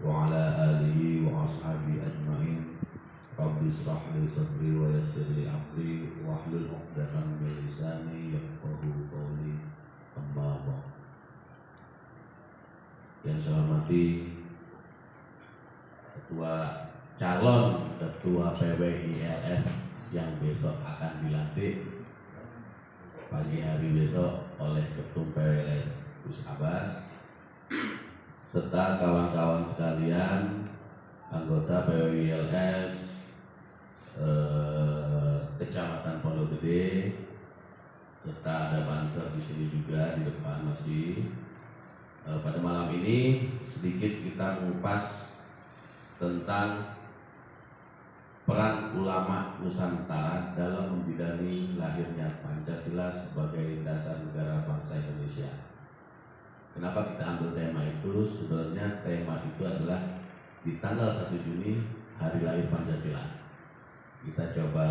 وعلى آله وأصحابه أجمعين. رب اشرح لي صدري ويسر لي أمري واحلل عقدة من لساني يفقهوا قولي. أما بعد. Yang saya hormati calon ketua PWILS yang besok akan dilantik pagi hari besok oleh Ketum PWILS Gus Abbas, serta kawan-kawan sekalian anggota PWILS Kecamatan Pondok Gede, serta ada Banser di sini juga di depan masih. Pada malam ini sedikit kita mengupas tentang peran ulama Nusantara dalam membidani lahirnya Pancasila sebagai dasar negara bangsa Indonesia. Kenapa kita ambil tema itu? Sebenarnya tema itu adalah di tanggal 1 Juni hari lahir Pancasila. Kita coba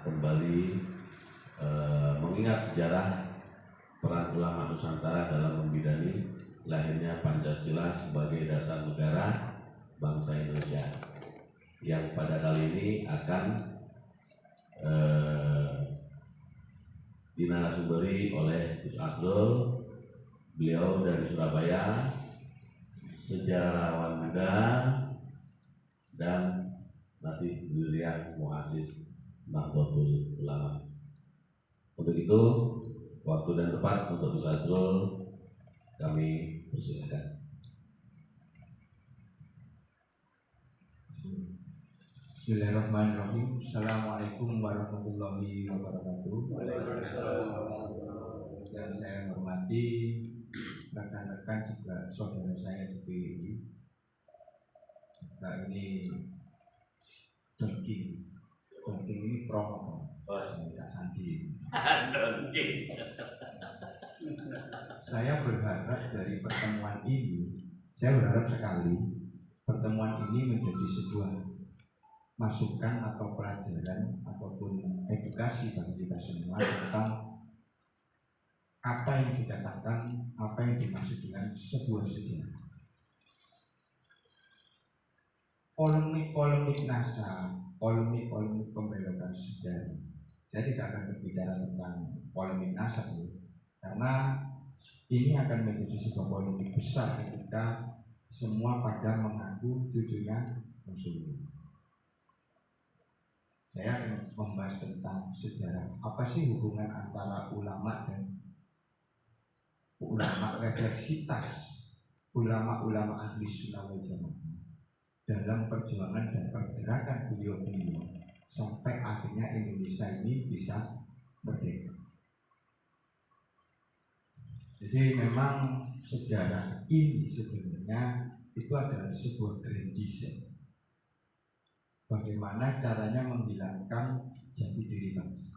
kembali mengingat sejarah peran ulama Nusantara dalam membidani lahirnya Pancasila sebagai dasar negara bangsa Indonesia, yang pada kali ini akan dinarasumberي oleh Gus Asrul. Beliau dari Surabaya, sejarawan muda dan nanti beliau muassis Nahdlatul Ulama. Untuk itu, waktu dan tempat untuk Gus Asrul kami persilakan. Bismillahirrahmanirrahim. Assalamualaikum warahmatullahi wabarakatuh. Yang saya hormati rekan-rekan juga saudara saya di PWI. Nah, ini Dongking ini promo. Kak Sandi. Dongking. Saya berharap dari pertemuan ini, saya berharap sekali pertemuan ini menjadi sebuah masukan atau pelajaran ataupun edukasi bagi kita semua tentang apa yang dikatakan, apa yang dimaksud dengan sebuah sejarah. Polemik-polemik NASA, polemik-polemik pembelokan sejarah. Saya tidak akan berbicara tentang polemik NASA dulu, karena ini akan menjadi sebuah polemik besar ketika semua pada mengaku tujuannya Muslim. Saya akan membahas tentang sejarah. Apa sih hubungan antara ulama dan ulama refleksitas, ulama-ulama ahli sunnah wal jamaah dalam perjuangan dan pergerakan beliau-beliau sampai akhirnya Indonesia ini bisa merdeka. Jadi memang sejarah ini sebenarnya itu adalah sebuah grand design. Bagaimana caranya menghilangkan jati diri bangsa.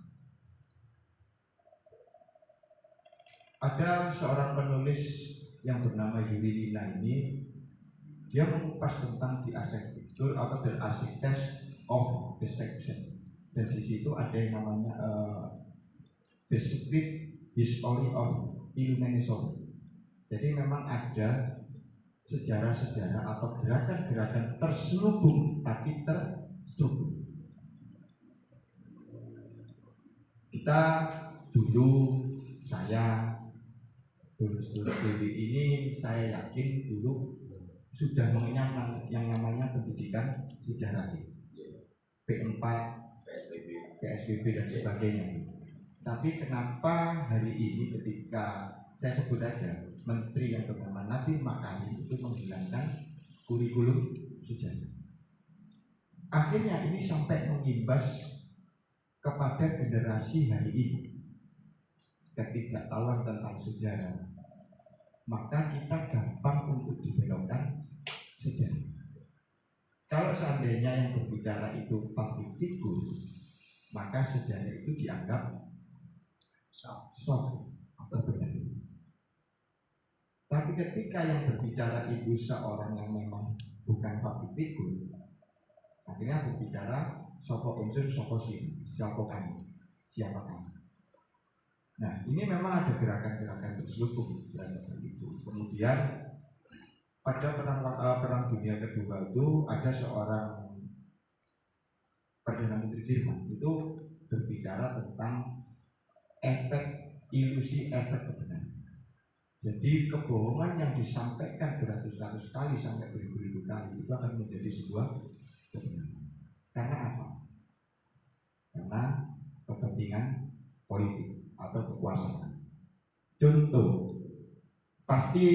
Ada seorang penulis yang bernama Yuri Lina ini, dia mengupas tentang the architecture atau the architects of deception. Dan di situ ada yang namanya the secret history of Illumination. Jadi memang ada sejarah-sejarah atau gerakan-gerakan terselubung tapi terstruktur. Kita dulu, saya dulu ini saya yakin dulu sudah mengenyam yang namanya pendidikan sejarah P4, PSBB dan sebagainya. Tapi kenapa hari ini ketika saya sebut aja menteri yang bernama Nadiem Makarim itu menghilangkan kurikulum sejarah, akhirnya ini sampai mengimbas kepada generasi hari ini ketidaktahuan tentang sejarah, maka kita gampang untuk dibelokkan sejarah. Kalau seandainya yang berbicara itu public figure, maka sejarah itu dianggap soft atau benar. Tapi ketika yang berbicara itu seorang yang memang bukan public figure, akhirnya berbicara sopo unsur, sopo sini, siapa kami. Nah, ini memang ada gerakan-gerakan terselubung terhadap itu. Kemudian pada perang dunia kedua itu ada seorang perdana menteri Jerman itu berbicara tentang ilusi efek kebenaran. Jadi kebohongan yang disampaikan beratus-ratus kali sampai beribu-ribu kali itu akan menjadi sebuah kebenaran. Karena apa? Karena kepentingan politik atau kekuasaan. Contoh, pasti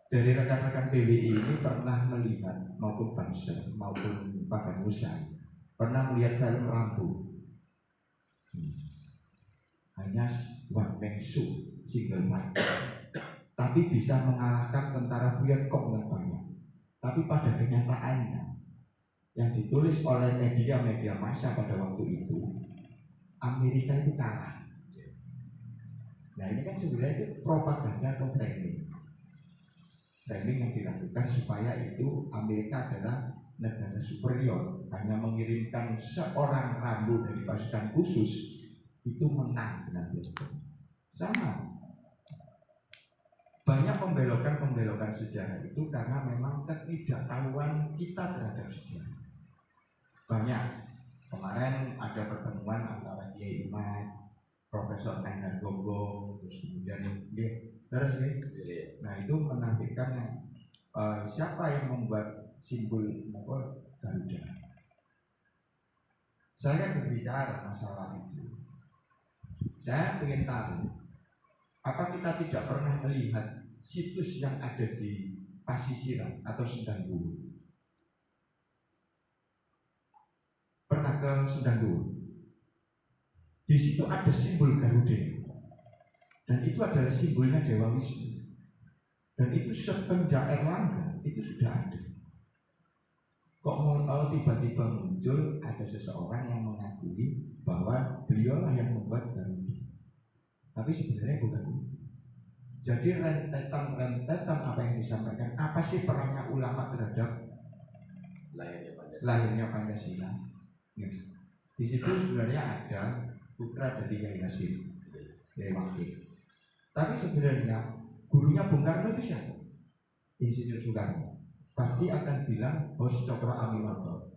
dari rekan-rekan PWI ini pernah melihat maupun Banser maupun Badan Usaha pernah melihat film Rambo. Hanya one man show, single man, tapi bisa mengalahkan tentara Vietcong yang banyak. Tapi pada kenyataannya yang ditulis oleh media-media massa pada waktu itu, Amerika itu kalah. Nah ini kan sebenarnya itu propaganda atau framing yang dilakukan supaya itu Amerika adalah negara superior, hanya mengirimkan seorang Rambo dari pasukan khusus itu menang dengan Vietcong. Sama, banyak pembelokan sejarah itu karena memang ketidaktahuan kita terhadap sejarah. Banyak. Kemarin ada pertemuan antara Kiai Imad, Profesor Endar Gombong, terus kemudian nah itu menampilkan siapa yang membuat simbol Garuda. Saya berbicara masalah itu. Saya ingin tahu, apa kita tidak pernah melihat situs yang ada di Pasisiran atau Sendanggur? Pernah ke Sendanggur? Di situ ada simbol Garuda, dan itu adalah simbolnya Dewa Wisnu. Dan itu sepenjak Erlangga itu sudah ada. Kok mau tiba-tiba muncul ada seseorang yang mengakui bahwa beliaulah yang membuat Garuda, tapi sebenarnya bukan. Jadi rentetan apa yang disampaikan, apa sih perannya ulama terhadap lahirnya Pancasila? Ya. Di situ sebenarnya ada putra dari Yai Hasim, Yai Wakil. Tapi sebenarnya gurunya Bung Karno itu siapa? Insinyur Soekarno. Pasti akan bilang Bos Cokro Aminoto.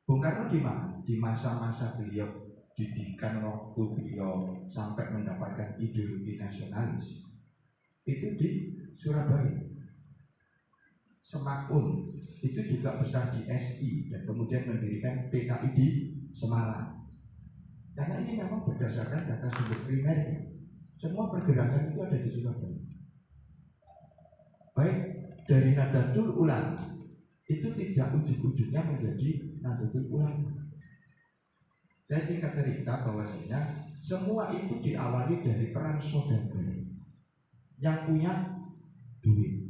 Bung Karno di mana? Di masa-masa beliau didikan, waktu beliau sampai mendapatkan ideologi nasionalis itu di Surabaya. Semakun itu juga besar di SI dan kemudian mendirikan PKI di Semarang. Karena ini memang berdasarkan data sumber primernya. Semua pergerakan itu ada di Surabaya. Baik dari Nahdlatul Ulama itu tidak ujung-ujungnya menjadi Nahdlatul Ulama. Saya singkat cerita bahwasanya semua itu diawali dari peran saudagar yang punya duit.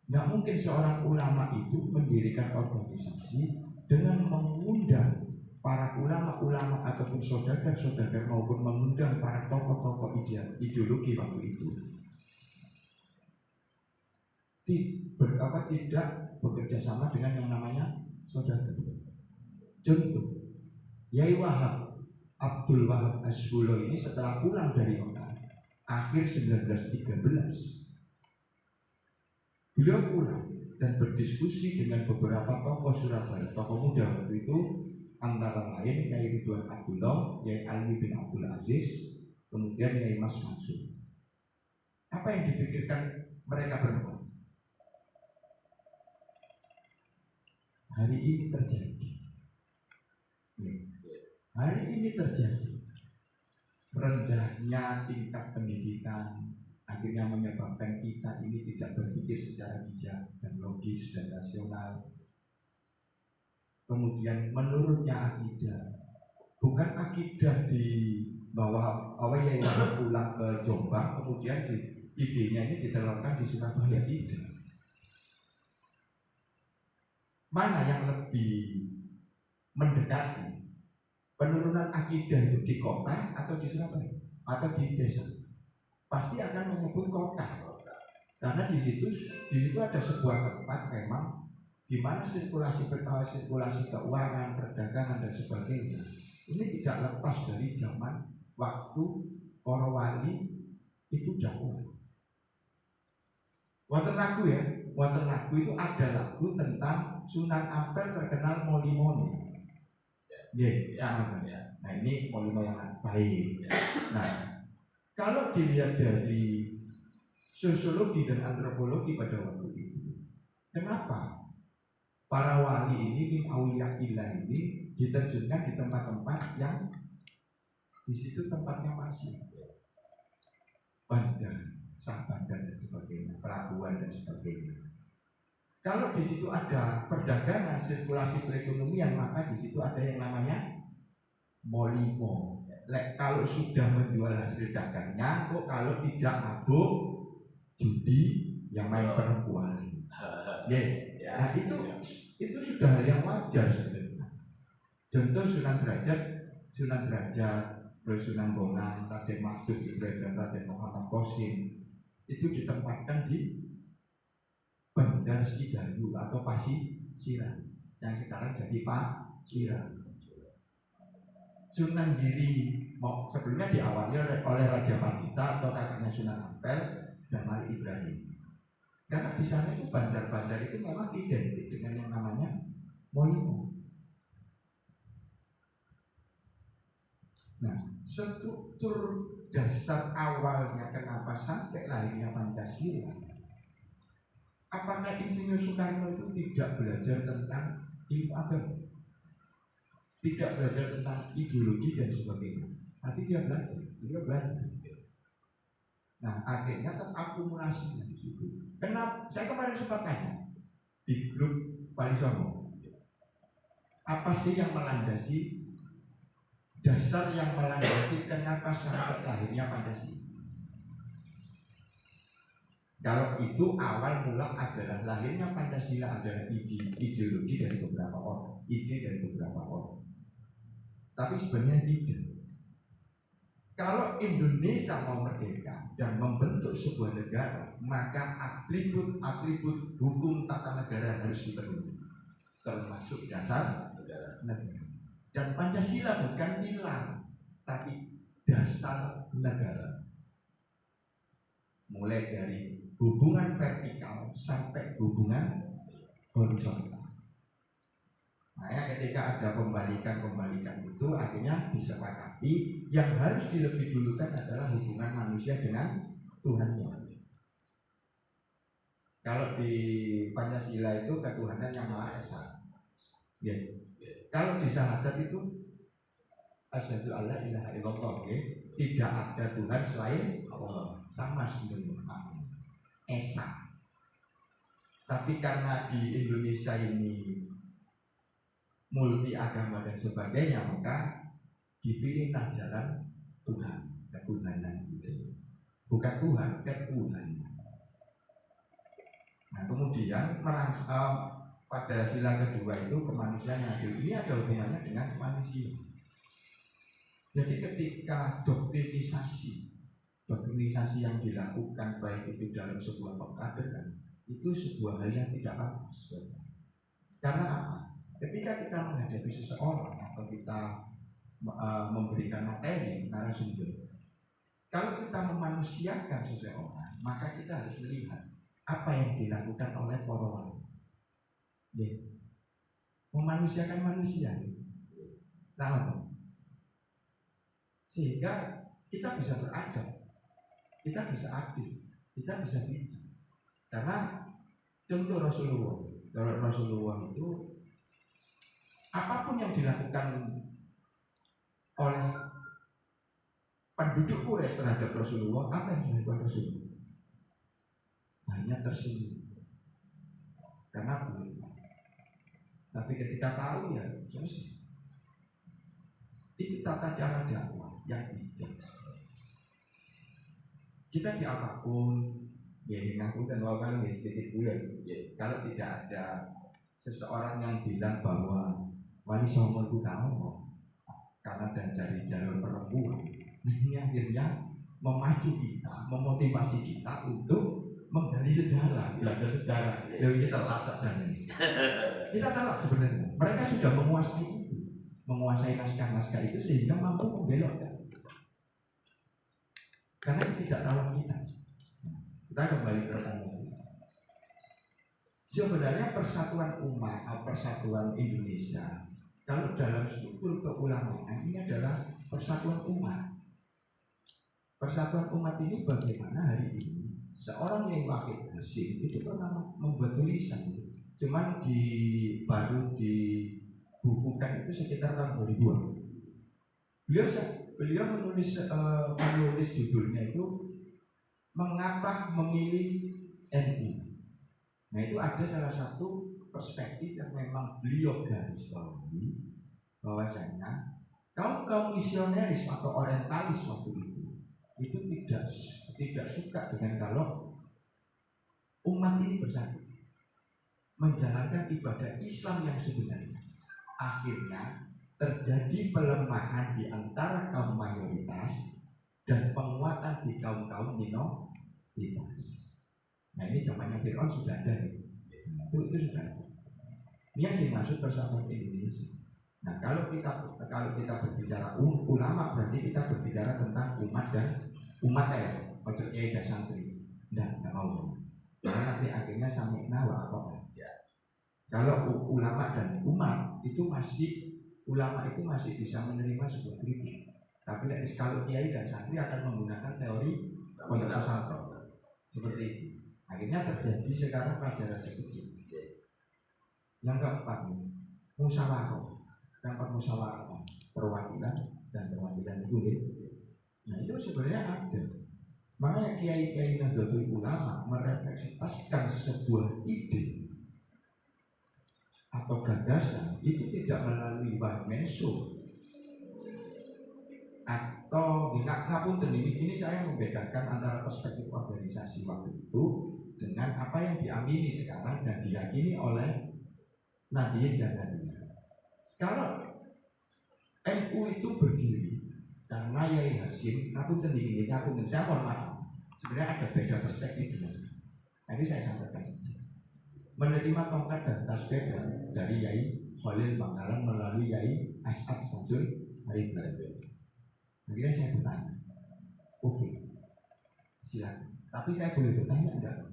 Nggak mungkin seorang ulama itu mendirikan organisasi dengan mengundang para ulama-ulama ataupun saudagar-saudagar maupun mengundang para tokoh-tokoh ideologi waktu itu. Tidak bekerja sama dengan yang namanya saudagar. Contoh, Yai Wahab Abdul Wahab Ashulo ini setelah pulang dari Mekah akhir 1913, beliau pulang dan berdiskusi dengan beberapa tokoh Surabaya, tokoh muda waktu itu, antara lain Yai Ridwan Abdullah, Yai Alwi bin Abdul Aziz, kemudian Yai Mas Mansur. Apa yang dipikirkan mereka berdua? Hari ini terjadi. Hari ini terjadi rendahnya tingkat pendidikan, akhirnya menyebabkan kita ini tidak berpikir secara bijak dan logis dan rasional. Kemudian menurutnya akidah, bukan akidah di bawah Yai Wahab pulang ke Jombang, kemudian idenya ini diterapkan di Surabaya, tidak. Mana yang lebih mendekati penurunan akidah itu di kota atau di Surabaya atau di desa? Pasti akan menyebut kota, karena di situ ada sebuah tempat memang di mana sirkulasi keuangan, perdagangan dan sebagainya ini tidak lepas dari zaman waktu para wali itu dakwah. Wonten lagu ya, wonten lagu itu ada lagu tentang Sunan Ampel terkenal moli-moli. Nah ini moli-moli yang baik. Nah kalau dilihat dari sosiologi dan antropologi pada waktu itu, kenapa para wali ini min auliyaillah ini diterjunkan di tempat-tempat yang di situ tempatnya masih bandar, sah bandar dan sebagainya, pelabuhan dan sebagainya. Kalau di situ ada perdagangan, sirkulasi perekonomian, maka di situ ada yang namanya molimo. Kalau sudah menjual hasil dagangnya, kok kalau tidak mabuk, judi, yang main perempuan. Nah itu sudah hal yang wajar sebenarnya. Contoh Sunan Derajat, Sunan Bonang, Raden Maksud Ibrahim, Raden Muhammad Qasim itu ditempatkan di Bandar Sidayu atau Pasisiran yang sekarang jadi Pasiran. Sunan Giri sebelumnya diawali oleh Raja Pandita atau kakaknya Sunan Ampel dan Malik Ibrahim. Karena di sana itu bandar-bandar itu memang identik dengan yang namanya molimo. Nah, struktur dasar awalnya kenapa sampai lahirnya Pancasila, apakah Insinyur Soekarno itu tidak belajar tentang ilmu agama, tidak belajar tentang ideologi dan sebagainya? Nanti dia belajar. Nah, akhirnya terakumulasi di situ. Kenapa? Saya kemarin sempat tanya di grup Wali Songo, apa sih yang melandasi dasar yang melandasi kenapa sampai lahirnya Pancasila? Kalau itu awal mula adalah lahirnya Pancasila adalah ideologi dari beberapa orang, ide dari beberapa orang. Tapi sebenarnya tidak. Kalau Indonesia mau merdeka dan membentuk sebuah negara, maka atribut-atribut hukum tata negara harus dipenuhi, termasuk dasar negara. Dan Pancasila bukan pilar, tapi dasar negara. Mulai dari hubungan vertikal sampai hubungan horizontal. Nah, ketika ada pembalikan itu akhirnya disepakati yang harus dilebih dulukan adalah hubungan manusia dengan Tuhannya. Kalau di Pancasila itu ketuhanan yang Maha Esa. Ya. Kalau di syahadat itu asyhadu alla ilaha illallah, tidak ada Tuhan selain Allah. Sama sebenarnya Esa. Tapi karena di Indonesia ini multi agama dan sebagainya, maka dipilih jalan Tuhan, ketuhanan gitu. Bukan Tuhan, ketuhanan. Nah kemudian pada sila kedua itu kemanusiaan yang adil. Ini ada hubungannya dengan manusia. Jadi ketika doktrinisasi yang dilakukan baik itu dalam sebuah pengkaderan, itu sebuah hal yang tidak bagus. Karena apa? Ketika kita menghadapi seseorang atau kita memberikan materi narasumber, kalau kita memanusiakan seseorang, maka kita harus melihat apa yang dilakukan oleh para wali. Memanusiakan manusia, sehingga kita bisa beradab, kita bisa adil, kita bisa bijak. Karena contoh Rasulullah itu apapun yang dilakukan oleh penduduk Quraisy terhadap Rasulullah, apa yang dilakukan Rasulullah? Hanya tersenyum. Karena boleh. Tapi ketika tahu ya selesai. Itu tata cara dakwah yang bijak. Kita di apapun, ya ngaku dan wawan ya sedikit bulan. Kalau tidak ada seseorang yang bilang bahwa Wali Songo itu kamu karena dan dari jalur perempuan, nah ini akhirnya memacu kita, memotivasi kita untuk menggali sejarah, belajar sejarah. Lalu kita telat saja nih. Kita telat sebenarnya. Mereka sudah menguasai naskah-naskah itu sehingga mampu membelokkan. Karena tidak tahu kita. Kita kembali ke pertanyaan. Sebenarnya persatuan umat atau persatuan Indonesia, kalau dalam struktur keulamaan ini adalah persatuan umat. Persatuan umat ini bagaimana hari ini seorang yang Wahid Hasyim itu pernah membuat tulisan, cuman baru dibukukan itu sekitar tahun 2000-an. Beliau menulis judulnya itu Mengapa Memilih NU. Nah, itu ada salah satu perspektif yang memang beliau garis bawahi, bahwasanya kaum misionaris atau orientalis waktu itu tidak suka dengan kalau umat ini bersatu menjalankan ibadah Islam yang sebenarnya. Akhirnya terjadi pelemahan di antara kaum mayoritas dan penguatan di kaum minoritas. Nah, ini zamannya Fir'aun sudah ada nih. Itu sudah ada. Ini yang dimaksud persatuan Indonesia. Nah, kalau kita berbicara ulama, berarti kita berbicara tentang umat ya, untuk kiai dan santri. Nggak mau. Karena nanti akhirnya sami'na wa ata'na. Kalau ulama dan umat itu ulama itu masih bisa menerima sebuah kritik. Tapi kalau kiai dan santri akan menggunakan teori pondok pesantren seperti itu. Akhirnya terjadi sekarang raja-raja kecil. Yang keempat, musyawarah. Yang keempat musyawarah, perwakilan dan perwakilan itu. Nah, itu sebenarnya ada. Makanya kiai-kiai Nahdlatul Ulama merefleksikan sebuah ide atau gagasan itu tidak melalui wahmenso atau ngapunten, ini saya membedakan antara perspektif organisasi waktu itu dengan apa yang diamini sekarang dan diyakini oleh Nahdien dan Nahdien. Kalau NU itu berdiri karena Yai Hasyim, ngapunten, saya mohon maaf, sebenarnya ada beda perspektif dengan tadi saya sampaikan. Menerima tongkat dan tasbih dari Yai Khalil Bangkalan melalui Yai As'ad Samsul Harib. Akhirnya saya bertanya, oke, silakan. Tapi saya boleh bertanya enggak?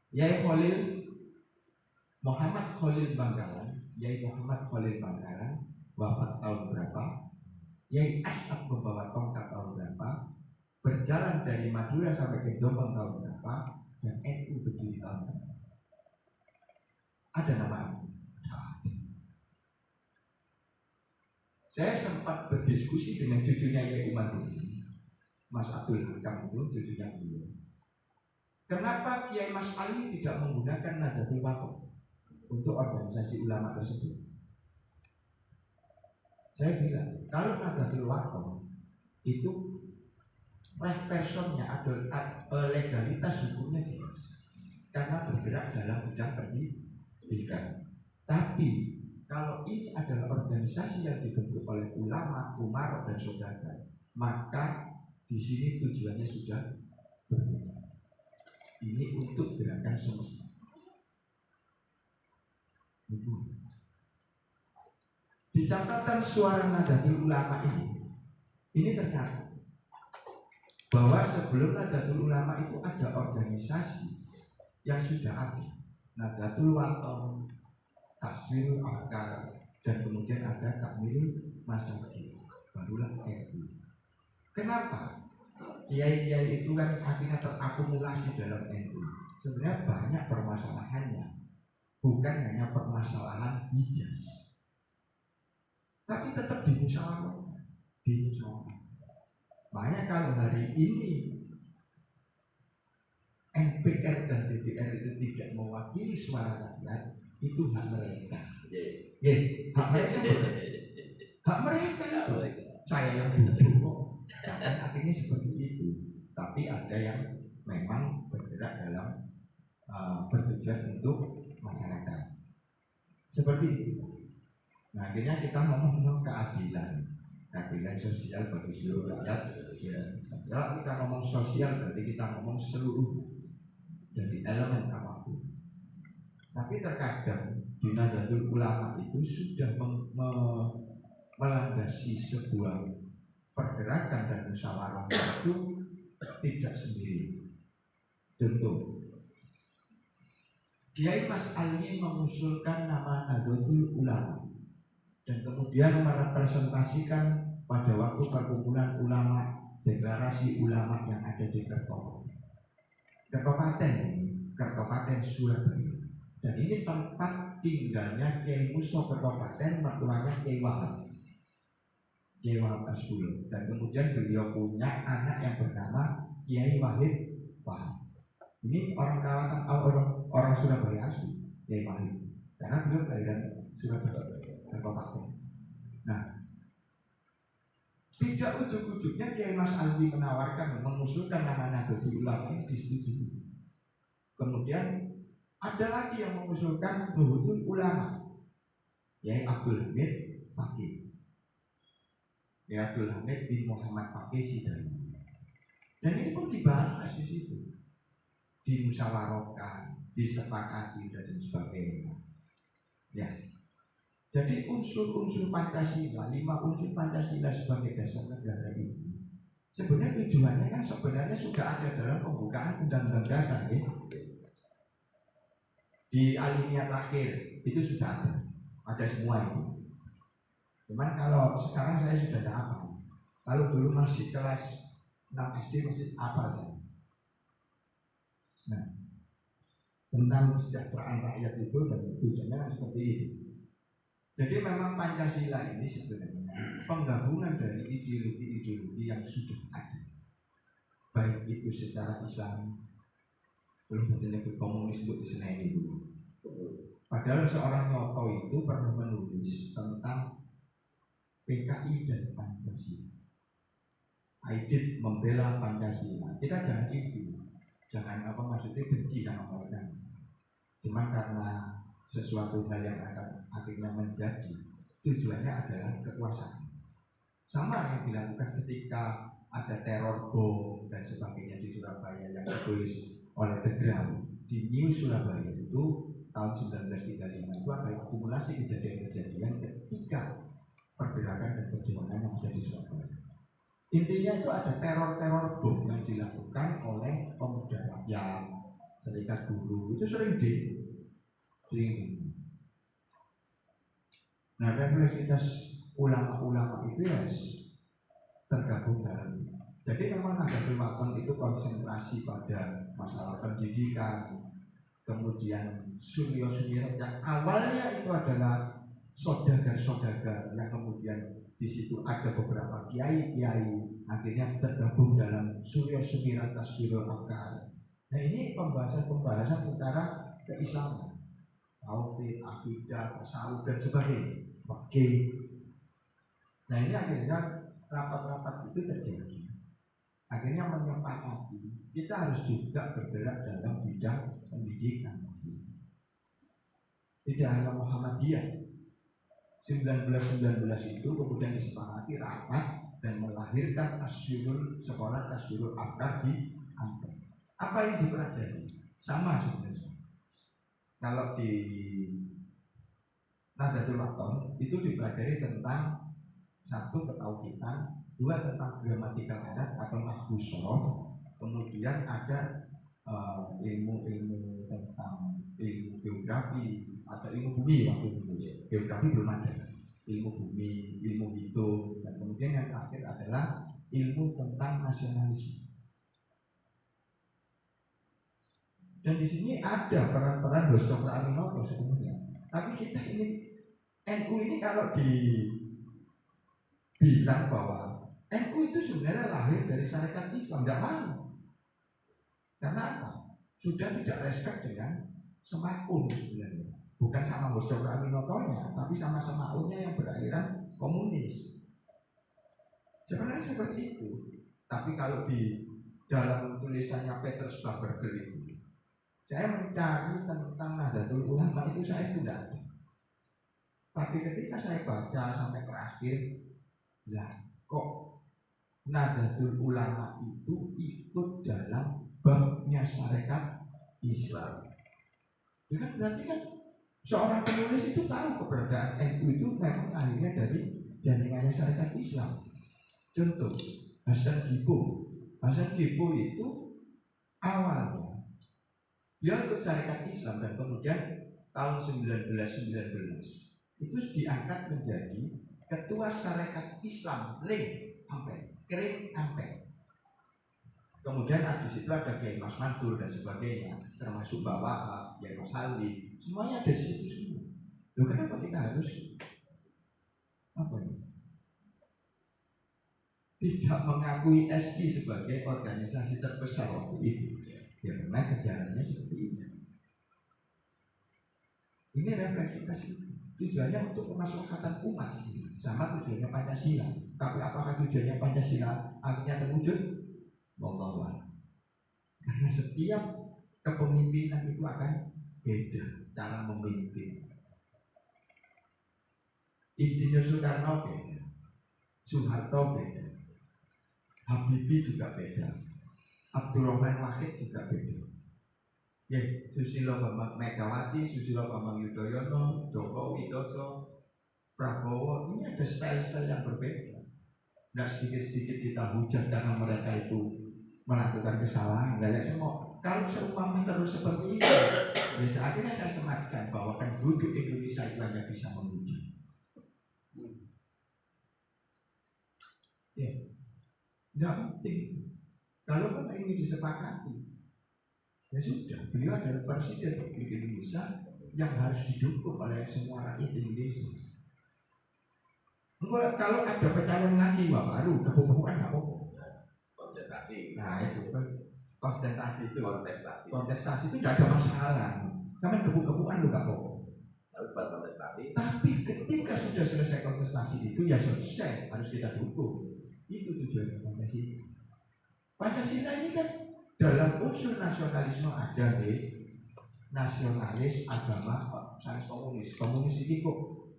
Yai Khalil Muhammad Khalil Bangkalan, Yai Muhammad Khalil Bangkalan wafat tahun berapa? Yai As'ad membawa tongkat tahun berapa? Berjalan dari Madura sampai ke Jombang tahun berapa? Dan NU berdiri tahun berapa? Ada nama NU? Saya sempat berdiskusi dengan cucunya Yai Umar Budi, Mas Abdul Hakam itu cucunya beliau. Kenapa Kiai Mas Ali tidak menggunakan Nahdlatul Wathon untuk organisasi ulama tersebut? Saya bilang, kalau Nahdlatul Wathon itu personnya atau legalitas hukumnya jelas, karena bergerak dalam bidang pendidikan. Tapi kalau ini adalah organisasi yang dibentuk oleh ulama, umarok dan saudara, maka di sini tujuannya sudah berbeda. Ini untuk gerakan semesta. Di catatan suara Nahdlatul Ulama ini tercatat bahwa sebelum Nahdlatul Ulama itu ada organisasi yang sudah ada, Nahdlatul Wathon, Taswirul Akal, dan kemudian ada Takmirul Masajid, barulah NU. Kenapa? Kiai-kiai itu kan akhirnya terakumulasi dalam NU. Sebenarnya banyak permasalahannya, bukan hanya permasalahan ijaz, tapi tetap dimusyawarahkan. Makanya kalau hari ini MPR dan DPR itu tidak mewakili suara rakyat, itu hak mereka. Hak mereka. Hak mereka itu. Saya yang butuh kok. Dan akhirnya seperti itu. Tapi ada yang memang bergerak dalam bertujuan untuk masyarakat. Seperti itu. Nah, akhirnya kita ngomong keadilan sosial bagi seluruh rakyat. Kalau kita ngomong sosial, berarti kita ngomong seluruh dari elemen apapun. Tapi terkadang di Nahdlatul Ulama itu sudah melandasi sebuah pergerakan dan musyawarah itu tidak sendiri. Contoh, Kiai Mas Ali mengusulkan nama Nahdlatul Ulama dan kemudian merepresentasikan pada waktu perkumpulan ulama, deklarasi ulama yang ada di Kertopaten Surabaya. Dan ini tempat tinggalnya Kiai Muso Kertopaten, mertuanya Kiai Wahab Asbul. Dan kemudian beliau punya anak yang bernama Kiai Wahid Wahab. Ini orang Kalimantan, orang Surabaya asli, Kiai Wahid. Karena beliau kelahiran Surabaya, Kertopaten. Nah, tidak ujuk-ujuknya Kiai Mas Ali menawarkan, mengusulkan nama Nahdlatul Ulama ini disetujui. Kemudian ada lagi yang mengusulkan Nahdlatul Ulama, Kiai Abdul Hamid Fakih, Kiai Abdul Hamid bin Muhammad Fakih Sidani. Dan ini pun dibahas di situ, dimusyawarahkan, disepakati dan sebagainya. Ya. Jadi unsur-unsur Pancasila, 5 unsur Pancasila sebagai dasar negara ini, sebenarnya tujuannya kan sebenarnya sudah ada dalam pembukaan Undang-Undang Dasar, ya. Di alinea terakhir itu sudah ada semua itu. Cuman kalau sekarang saya sudah tidak apa. Kalau dulu masih kelas 6 SD masih apa saja. Nah, tentang kesejahteraan rakyat itu dan tujuannya seperti ini. Jadi memang Pancasila ini sebenarnya penggabungan dari ideologi-ideologi yang sudah ada, baik itu secara Islam, belum menyebut komunis untuk Islam itu. Padahal seorang Nyoto itu pernah menulis tentang PKI dan Pancasila. Aidit membela Pancasila. Kita jangan itu, jangan maksudnya benci sama mereka. Cuma karena sesuatu hal yang akan akhirnya menjadi tujuannya adalah kekuasaan. Sama yang dilakukan ketika ada teror bom dan sebagainya di Surabaya yang ditulis oleh The Gram di New Surabaya itu tahun 1935 itu ada akumulasi kejadian-kejadian ketika pergerakan dan perjuangan yang ada di Surabaya. Intinya itu ada teror-teror bom yang dilakukan oleh pemuda rakyat, serikat buruh, itu sering. Nah, refleksitas ulama-ulama itu ya tergabung dalam ini. Jadi memang Nahdlatul Ulama itu konsentrasi pada masalah pendidikan, kemudian Suryo-Sumirat yang awalnya itu adalah saudagar-saudagar yang kemudian di situ ada beberapa kiai-kiai akhirnya tergabung dalam Suryo-Sumirat Tasbirul Akal. Nah, ini pembahasan secara keislaman, tauhid, akidah, tasawuf dan sebagainya. Oke. Nah, ini akhirnya rapat-rapat itu terjadi. Akhirnya menyepakati kita harus juga bergerak dalam bidang pendidikan. Tidak hanya Muhammadiyah. 1919 itu kemudian disepakati rapat dan melahirkan sekolah Tasbirul Akal di Ampel. Apa yang dipelajari? Sama sebenarnya. Kalau di Nahdlatul Ulama itu dipelajari tentang 1 ketauhidan, 2 tentang gramatikal Arab atau nahwu shoroh, kemudian ada ilmu-ilmu tentang ilmu geografi atau ilmu bumi waktu itu. Geografi belum ada, ilmu bumi, ilmu hidup, dan kemudian yang terakhir adalah ilmu tentang nasionalisme. Dan di sini ada peran-peran Dr. Aminoto sebenarnya. Tapi kita ini NU ini kalau dibilang bahwa NU itu sebenarnya lahir dari syarikat Islam, tidak mau. Karena apa? Sudah tidak respect dengan Semaun sebenarnya. Bukan sama Dr. Aminotonya, tapi sama Semaunnya yang beraliran komunis. Sebenarnya seperti itu. Tapi kalau di dalam tulisannya Petrus Baberger itu, saya mencari tentang Nahdlatul Ulama itu saya tidak ada. Tapi ketika saya baca sampai terakhir, lah kok Nahdlatul Ulama itu ikut dalam babnya syarikat Islam. Ya kan berarti kan seorang penulis itu tahu keberadaan NU itu memang akhirnya dari jaringannya syarikat Islam. Contoh Hasan Ghibo itu awalnya Dia ikut syarikat Islam dan kemudian tahun 1919 itu diangkat menjadi ketua syarikat Islam Kering Ampel. Kemudian di situ ada Kiai Mas Mansur dan sebagainya, termasuk Mbak Wahab, Kiai Mas Ali, semuanya ada di situ semua. Loh, kenapa kita harus tidak mengakui SI sebagai organisasi terbesar waktu itu? Ya karena sejarahnya seperti ini. Ini refleksi tujuannya untuk kemaslahatan umat sama tujuannya Pancasila. Tapi apakah tujuannya Pancasila akhirnya terwujud? Wallahu a'lam. Karena setiap kepemimpinan itu akan beda cara memimpin. Insinyur Soekarno beda, Soeharto beda, Habibie juga beda, Abdurrahman Wahid juga beda. Ya, Susilo Bambang Megawati, Susilo Bambang Yudhoyono, Joko Widodo, Prabowo, ini ada style-style yang berbeda. Tidak sedikit-sedikit kita hujat karena mereka itu melakukan kesalahan. Dan semua kalau seumpama terus seperti ini, ya akhirnya saya sematkan bahwa kan duduk Indonesia itu hanya bisa menghujat. Ya, tidak penting. Kalau pun ini disepakati, ya sudah, beliau adalah presiden Republik Indonesia yang harus didukung oleh semua rakyat Indonesia. Kalau ada pencalon lagi, baru kebubuhan nggak apa-apa. Kontestasi. Nah itu kontestasi itu Kontestasi itu tidak ada masalah. Karena kebubuhan lu nggak apa-apa. Tapi buat kontestasi. Tapi ketika sudah selesai kontestasi itu ya selesai, harus kita dukung. Itu tujuan Pancasila. Pancasila ini kan dalam unsur nasionalisme ada nasionalis, agama, sains komunis ini kok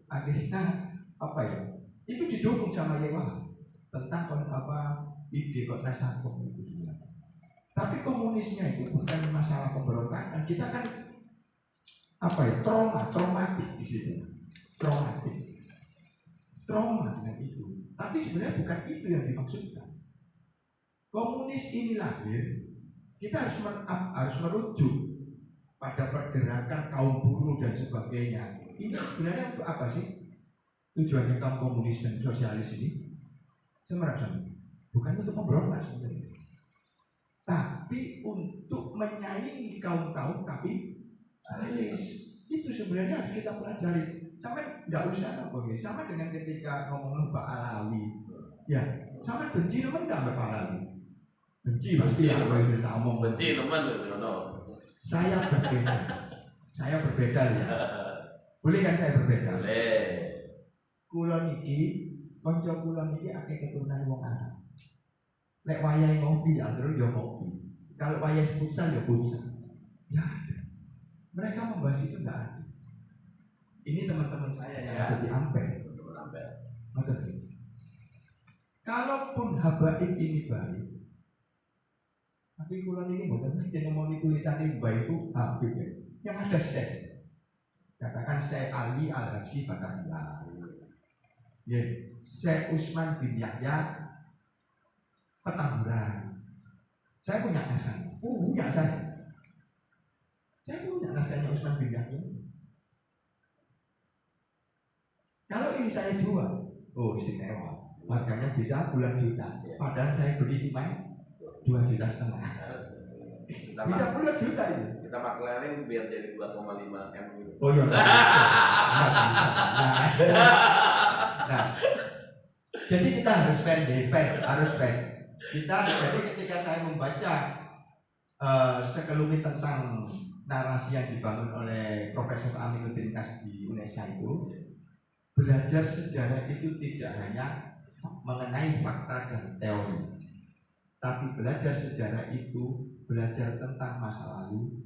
akhirnya apa ya? Itu didukung sama Yewa tentang ide Nasakom itu sebenarnya. Tapi komunisnya itu bukan masalah pemberontakan, kita kan traumatik di situ, trauma dengan itu. Tapi sebenarnya bukan itu yang dimaksudkan. Komunis ini lahir, kita harus merujuk pada pergerakan kaum buruh dan sebagainya. Ini sebenarnya untuk apa sih tujuannya kaum komunis dan sosialis ini? Sebenarnya bukan untuk memberontak sebenarnya, tapi untuk menyaingi kaum-kaum kapitalis. Itu sebenarnya harus kita pelajari. Sama tidak usah sama dengan ketika ngomong Pak Alawi, ya sama benci teman nggak Pak Alawi? Benci pasti ya, kalau kita ngomong benci teman Saya berbeda ya. Boleh kan saya berbeda? Boleh. Kulon iki, konco kulon iki akeh keturunan wong Arab. Lek wayahe ngopi ya seru ya ngopi. Kalau wayahe futsal ya futsal. Ya ada. Mereka membahas itu enggak ada. Ini teman-teman saya yang ada di Ampel. Kalaupun habaib ini baik, tapi kulon ini bukan tidak mau tulisan ini baik itu habib ya. Yang ada Syekh. Katakan Syekh Ali Al-Habsyi Batavia. Ya, Syekh Utsman bin Yahya Petamburan. Saya punya naskahnya. Punya saya. Saya punya naskahnya Utsman bin Yahya. Kalau ini saya jual, istimewa. Harganya bisa puluhan juta. Padahal saya beli cuma 2,5 juta. Bisa puluhan juta itu. Kita maklerin biar jadi 2,5 M gitu. Oh iya. Nah, jadi kita harus fair. Jadi ketika saya membaca sekelumit tentang narasi yang dibangun oleh Profesor Aminuddin Kas di Indonesia itu, belajar sejarah itu tidak hanya mengenai fakta dan teori, tapi belajar sejarah itu belajar tentang masa lalu,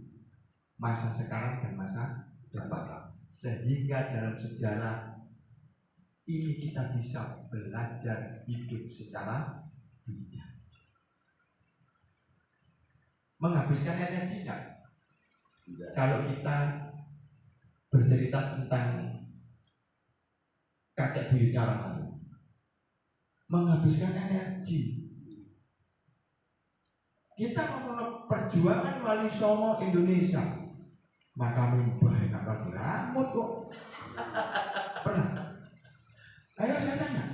masa sekarang dan masa depan. Sehingga dalam sejarah ini kita bisa belajar hidup secara bijak. Menghabiskan energi enggak? Kalau kita bercerita tentang kakek buyutnya orang lain, menghabiskan energi. Kita ngomong perjuangan Wali Songo Indonesia, maka mbah kakak diramut kok. Pernah? Ayo saya tanya.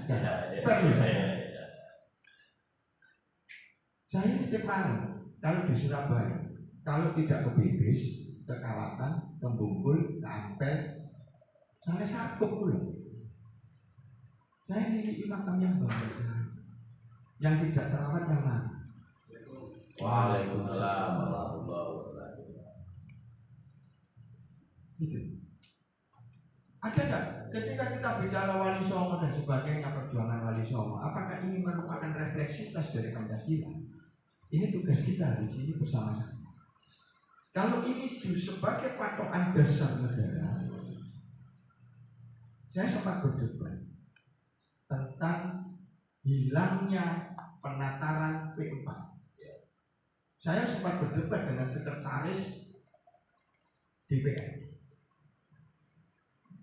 Perlu saya. Saya ini setiap malam, kalau di Surabaya, kalau tidak ke Bibis, ke Kawatan, ke Bungkul, ke Ampel, saya sakit pula. Saya milih makam yang bagus, yang tidak terawat yang mana? Waalaikumsalam warahmatullahi wabarakatuh. Gitu. Ada enggak ketika kita bicara Wali Songo dan sebagainya, perjuangan Wali Songo, apakah ini merupakan refleksitas dari Pancasila? Ini tugas kita di sini bersama-sama. Kalau ini sebagai patokan dasar negara, saya sempat berdebat tentang hilangnya penataran P4. Saya sempat berdebat dengan sekretaris DPR.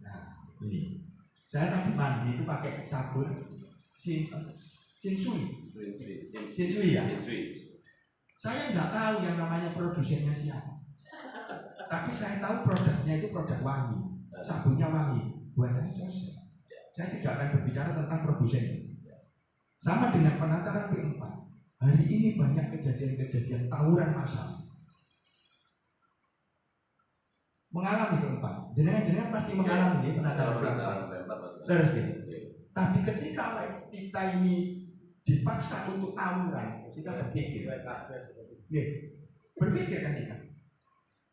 Nah, ini saya tadi mandi itu pakai sabun Shinsui ya. Saya nggak tahu yang namanya produsennya siapa, tapi saya tahu produknya itu produk wangi, sabunnya wangi. Buat saya sosial. Saya tidak akan berbicara tentang produsennya. Sama dengan penataran P4. Hari ini banyak kejadian-kejadian tawuran massal. Mengalami P4. Jenengan pasti mengalami penataran P4. Terus ya. Tapi ketika kita ini dipaksa untuk tawuran, kita berpikir. Berpikir kan kita.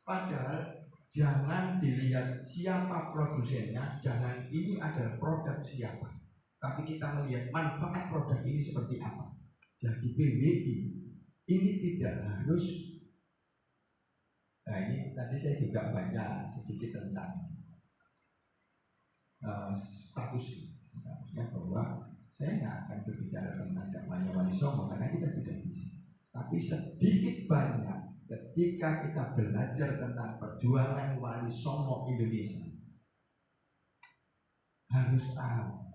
Padahal jangan dilihat siapa produsennya, jangan ini adalah produk siapa. Tapi kita melihat manfaat produk ini seperti apa. Jadi PWI ini tidak harus. Nah ini tadi saya juga baca sedikit tentang statusnya bahwa saya nggak akan berbicara tentang dakwahnya Wali Songo karena kita tidak bisa. Tapi sedikit banyak ketika kita belajar tentang perjuangan Wali Songo Indonesia, harus tahu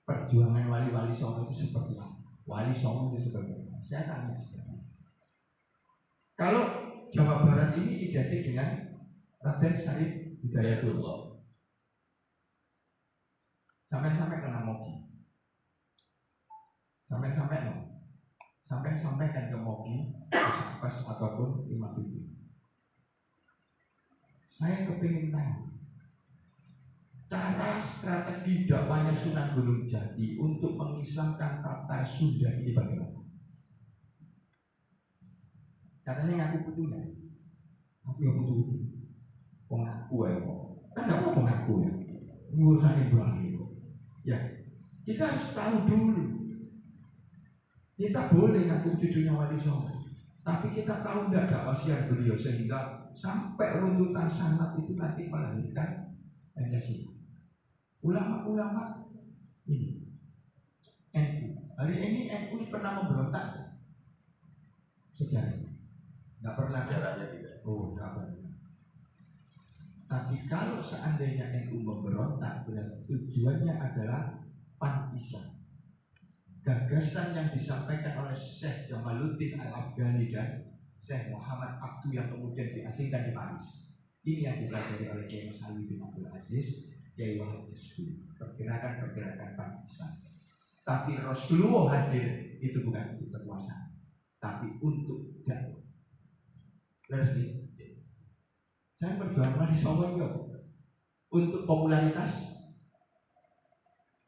perjuangan wali-wali Songo itu seperti apa. Wali Songo itu seperti apa? Saya tanya seperti itu. Kalau Jawa Barat ini identik dengan Raden Syarif Hidayatullah. Sampai kena Mogi. Sampai kan ke Mogi, pas ataupun Imam Bibi. Saya kepingin tahu cara strategi dakwahnya Sunan Gunung Jati untuk mengislamkan Tatar Sunda ini bagaimana? Katanya ngaku putunya. Aku yang putu. Pengaku ya kok. Kan apa pengaku ya? Urusan Ibrahim. Ya, kita harus tahu dulu. Kita boleh ngaku cucunya Wali Songo, tapi kita tahu nggak dakwah beliau sehingga sampai runtutan sanad itu nanti melahirkan Pancasila. Ulama-ulama ini NU. Hari ini NU pernah memberontak sejarah. Nggak pernah. Sejarahnya tidak. Oh, nggak pernah. Tapi kalau seandainya NU memberontak, berarti tujuannya adalah pan-Islam. Gagasan yang disampaikan oleh Syekh Jamaluddin Al-Afghani dan Syekh Muhammad Abdu yang kemudian diasingkan di Paris. Ini yang dipelajari oleh Kiai Salim bin Abdul Aziz, Kiai Wahid Yusuf, pergerakan-pergerakan pan-Islam. Tapi Rasulullah hadir itu bukan untuk kekuasaan, tapi untuk dakwah. Terus nih, saya berjuang di Songo untuk popularitas,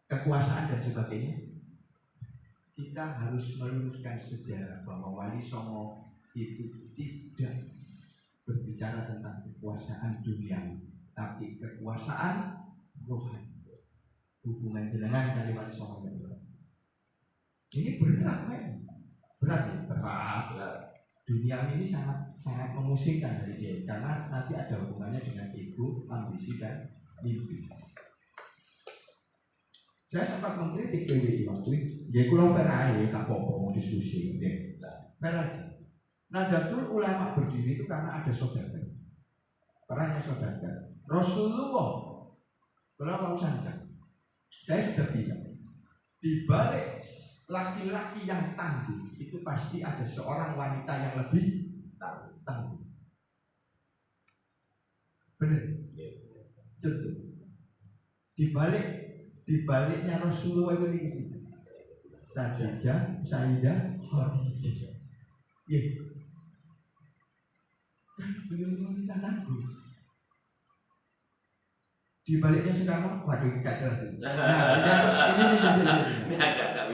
kekuasaan dan sebagainya. Kita harus meluruskan sejarah bahwa Wali Songo itu tidak berbicara tentang kekuasaan dunia, tapi kekuasaan rohani. Hubungan jenengan dari Wali Songo ini berat, men. Berat ya, berat. Dunia ini sangat memusingkan dari dia karena nanti ada hubungannya dengan ego, ambisi dan mimpi. Saya sempat mengkritik PWI waktu itu. Ya kalau perai, tak apa-apa mau diskusi, ya. Perai. Nahdlatul Ulama berdiri itu karena ada saudagar. Perannya saudagar. Rasulullah berapa saja. Saya sudah bilang di balik laki-laki yang tangguh itu pasti ada seorang wanita yang lebih tangguh. Benar? Contoh. Dibaliknya Rasulullah itu Khadijah, Sayyidah Khadijah. Iya. Beliau wanita tangguh. Dibaliknya sekarang, waduh, gak jelas. Nah, ini